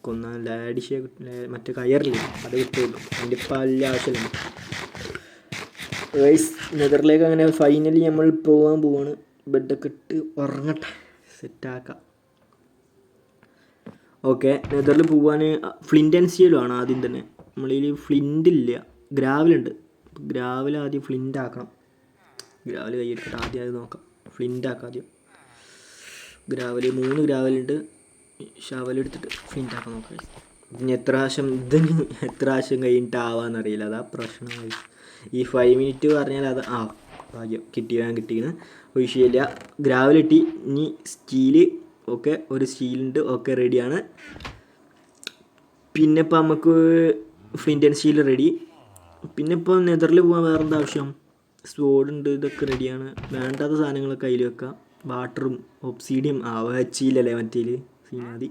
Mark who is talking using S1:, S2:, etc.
S1: കൊന്നാൽ ലാഡിഷ മറ്റേ കയറില്ല അത് കിട്ടുള്ളൂ. അതിൻ്റെ ഇപ്പം വലിയ ആവശ്യമില്ല. ഗൈസ് നെതറിലേക്ക് അങ്ങനെ ഫൈനലി നമ്മൾ പോകാൻ പോവാണ്. ബെഡൊക്കെ ഇട്ട് ഉറങ്ങട്ടെ, സെറ്റാക്കാം. ഓക്കെ, നെതറിൽ പോകാൻ ഫ്ലിൻ്റ് ആൻഡ് സ്റ്റീലും ആണ് ആദ്യം തന്നെ. നമ്മളിൽ ഫ്ലിൻ്റ് ഇല്ല, ഗ്രാവലുണ്ട്. ഗ്രാവൽ ആദ്യം ഫ്ലിൻ്റ് ആക്കണം. ഗ്രാവൽ കൈയ്യെടുത്തിട്ട് ആദ്യം അത് നോക്കാം. ഫ്ലിൻ്റ് ആക്കാം ആദ്യം. ഗ്രാവൽ 3 ഗ്രാവലുണ്ട്. ഷവലെടുത്തിട്ട് ഫ്ലിൻ്റ് ആക്കാൻ നോക്കാം. ഇനി എത്ര പ്രാവശ്യം കഴിഞ്ഞിട്ടാവാന്നറിയില്ല, അതാ പ്രശ്നമായി. ഈ 5 മിനിറ്റ് പറഞ്ഞാൽ അത് ഭാഗ്യം കിട്ടിയാണ് വിഷയമില്ല. ഗ്രാവൽ കിട്ടി. ഇനി സ്റ്റീല്. ഓക്കെ, ഒരു സ്റ്റീലുണ്ട്. ഓക്കെ, റെഡിയാണ്. പിന്നെ ഇപ്പം നമുക്ക് ഫ്ലിൻ്റ് ആൻഡ് സ്റ്റീൽ റെഡി. പിന്നെ ഇപ്പോൾ നെതറിൽ പോകാൻ വേറെ എന്താ ആവശ്യം? സ്വോർഡുണ്ട്, ഇതൊക്കെ റെഡിയാണ്. വേണ്ടാത്ത സാധനങ്ങളൊക്കെ അതിൽ വെക്കാം. വാട്ടറും ഒബ്സീഡിയം വെച്ചില്ലല്ലേ മറ്റേൽ സീനാതി.